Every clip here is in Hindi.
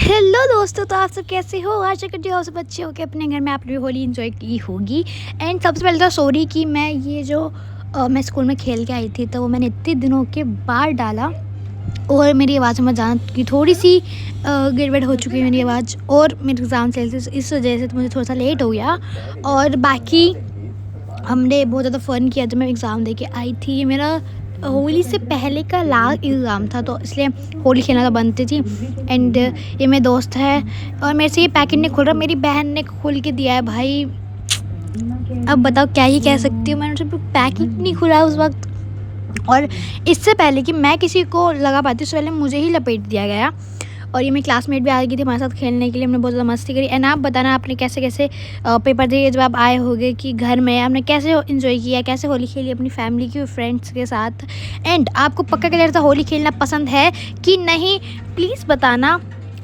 हेलो दोस्तों, तो आप सब कैसे हो? आशा करती हूँ आप सब अच्छे हो के अपने घर में आप लोग होली एंजॉय की होगी। एंड सबसे पहले तो सॉरी कि मैं ये जो मैं स्कूल में खेल के आई थी तो वो मैंने इतने दिनों के बाद डाला और मेरी आवाज़ में जान की थोड़ी सी गड़बड़ हो चुकी है मेरी आवाज़, और मेरे एग्ज़ाम चल रहे थे इस वजह से तो मुझे थोड़ा सा लेट हो गया। और बाकी हमने बहुत ज़्यादा फ़न किया जब मैं एग्ज़ाम दे के आई थी। ये मेरा होली से पहले का लास्ट एग्ज़ाम था तो इसलिए होली खेलना तो बनती थी। एंड ये मेरे दोस्त है और मेरे से ये पैकेट नहीं खुल रहा, मेरी बहन ने खोल के दिया है भाई। अब बताओ क्या ही कह सकती हूँ, मैंने उसे पैकेट नहीं खुला उस वक्त। और इससे पहले कि मैं किसी को लगा पाती उससे पहले मुझे ही लपेट दिया गया। और ये मेरी क्लासमेट भी आ गई थी हमारे साथ खेलने के लिए, हमने बहुत ज़्यादा मस्ती करी। एंड आप बताना आपने कैसे कैसे पेपर दिए जब आप आए होगे कि घर में आपने कैसे इन्जॉय किया, कैसे होली खेली अपनी फैमिली की फ्रेंड्स के साथ। एंड आपको पक्का क्लियर था होली खेलना पसंद है कि नहीं, प्लीज़ बताना।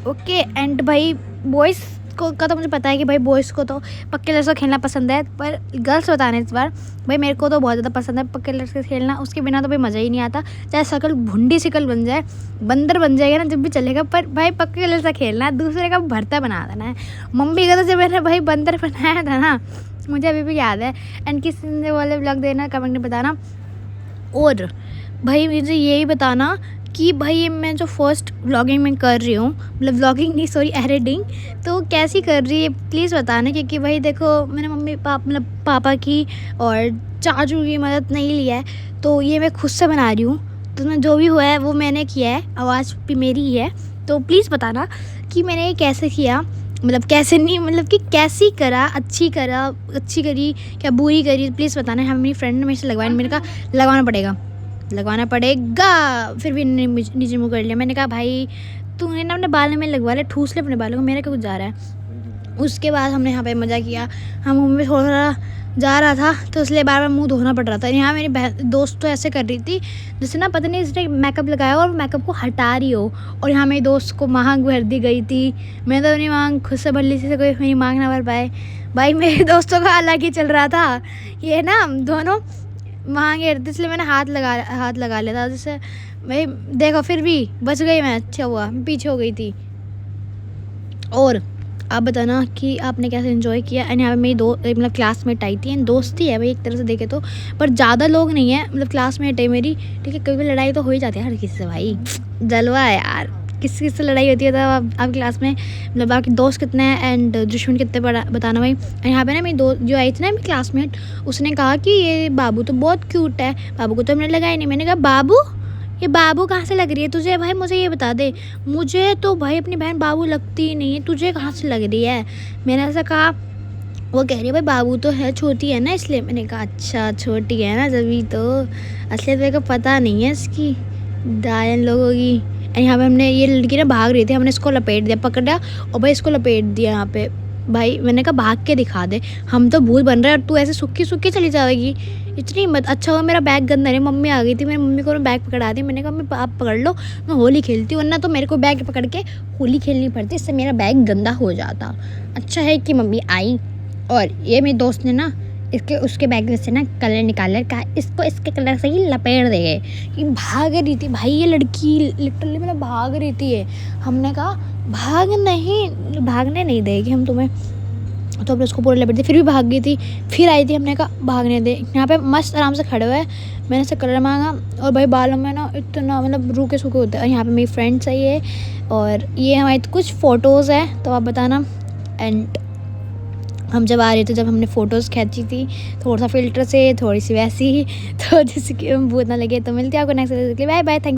ओके। एंड भाई बॉयज़ को का तो मुझे पता है कि भाई बॉयज़ को तो पक्के लड़कों से खेलना पसंद है, पर गर्ल्स बताने इस बार भाई मेरे को तो बहुत ज़्यादा पसंद है पक्के लड़के से खेलना। उसके बिना तो भाई मज़ा ही नहीं आता, चाहे शकल भुंडी शिकल बन जाए, बंदर बन जाएगा ना जब भी चलेगा, पर भाई पक्के लड़के से खेलना है, दूसरे का भरता बना देना है। मम्मी का तो जब मैंने भाई बंदर बनाया था ना, मुझे अभी भी याद है। एंड किस ने वाले ब्लॉग देना कमेंट में बताना। और भाई मुझे यही बताना कि भाई ये मैं जो फर्स्ट व्लॉगिंग में कर रही हूँ, मतलब व्लॉगिंग नहीं सॉरी एडिटिंग, तो कैसी कर रही है प्लीज़ बताना। क्योंकि भाई देखो मैंने मम्मी मतलब पापा की और चाचू की मदद नहीं लिया है, तो ये मैं खुद से बना रही हूँ। तो मैं जो भी हुआ है वो मैंने किया है, आवाज़ भी मेरी ही है। तो प्लीज़ बताना कि मैंने ये कैसे किया, मतलब कैसे नहीं, मतलब कि कैसी करा, अच्छी करी क्या बुरी करी, प्लीज़ बताना। हम मेरी फ्रेंड ने मेरे से लगवाया, मेरे का लगवाना पड़ेगा। फिर भी नीचे मुँह कर लिया। मैंने कहा भाई तूने ना अपने बालों में लगवा ले, ठूस ले अपने बालों को, मेरा क्या कुछ जा रहा है। उसके बाद हमने यहाँ पे मज़ा किया। हम मुँह में थोड़ा जा रहा था तो इसलिए बार बार मुंह धोना पड़ रहा था। यहाँ मेरी दोस्त तो ऐसे कर रही थी जैसे ना पता नहीं इसने मेकअप लगाया और मेकअप को हटा रही हो। और यहाँ मेरी दोस्त को मांग भर दी गई थी। मैं तो अपनी मांग खुद से भर ली थी, कोई मेरी मांग ना भर पाए। भाई मेरे दोस्तों का अलग ही चल रहा था, ये ना दोनों मांगे, इसलिए मैंने हाथ लगा लिया था जैसे। भाई देखो फिर भी बच गई मैं, अच्छा हुआ मैं पीछे हो गई थी। और आप बताना कि आपने कैसे एंजॉय किया। एंड यहाँ पे मेरी मतलब क्लासमेट आई थी, एंड दोस्ती है भाई एक तरह से देखे तो, पर ज़्यादा लोग नहीं है, मतलब क्लासमेट है मेरी। ठीक है, कभी लड़ाई तो हो ही जाती है हर किसी से भाई, जलवा है यार, किसी से लड़ाई होती है। तो आप क्लास में मतलब आपके दोस्त कितने हैं एंड दुश्मन कितने बताना भाई। एंड यहाँ पे ना मेरी दोस्त जो आई थी ना मेरी क्लासमेट, उसने कहा कि ये बाबू तो बहुत क्यूट है, बाबू को तो हमने लगाया नहीं। मैंने कहा बाबू, ये बाबू कहाँ से लग रही है तुझे भाई, मुझे ये बता दे। मुझे तो भाई अपनी बहन बाबू लगती ही नहीं है, तुझे कहाँ से लग रही है। मैंने ऐसा कहा, वो कह रही है भाई बाबू तो है, छोटी है ना इसलिए। मैंने कहा अच्छा छोटी है ना जभी तो, असलियत मेरे को पता नहीं है इसकी दायन लोगों की। यहाँ पे हमने ये लड़की ना भाग रही थी, हमने इसको लपेट दिया, पकड़ा और भाई इसको लपेट दिया यहाँ पे। भाई मैंने कहा भाग के दिखा दे, हम तो भूत बन रहे हैं और तू ऐसे सूखी सूखी चली जाएगी, इतनी मत। अच्छा हुआ मेरा बैग गंदा नहीं, मम्मी आ गई थी, मेरी मम्मी को बैग पकड़ा दी। मैंने कहा मैं आप पकड़ लो, मैं होली खेलती हूँ, वरना तो मेरे को बैग पकड़ के होली खेलनी पड़ती, इससे मेरा बैग गंदा हो जाता। अच्छा है कि मम्मी आई। और ये मेरे दोस्त ने ना उसके बैग में से ना कलर निकाला, कहा इसको इसके कलर से ही लपेट देंगे। कि भाग रही थी भाई ये लड़की, लिटरली मतलब भाग रही थी ये। हमने कहा भागने नहीं देगी हम तुम्हें, तो हमने उसको पूरा लपेट दिया, फिर भी भाग गई थी। फिर आई थी, हमने कहा भागने दे। यहाँ पे मस्त आराम से खड़े हुए, मैंने से कलर मांगा और भाई बालों में ना इतना मतलब रूखे सूखे होते हैं। और यहाँ पे मेरी फ्रेंड्स है ये, और ये हमारी कुछ फ़ोटोज़ है, तो आप बताना। एंड हम जब आ रहे थे, जब हमने फ़ोटोज़ खींची थी थोड़ा सा फ़िल्टर से, थोड़ी सी वैसी, तो जिसकी हम भूत ना लगे। तो मिलते हैं आपको नेक्स्ट वीडियो के लिए, बाय बाय, थैंक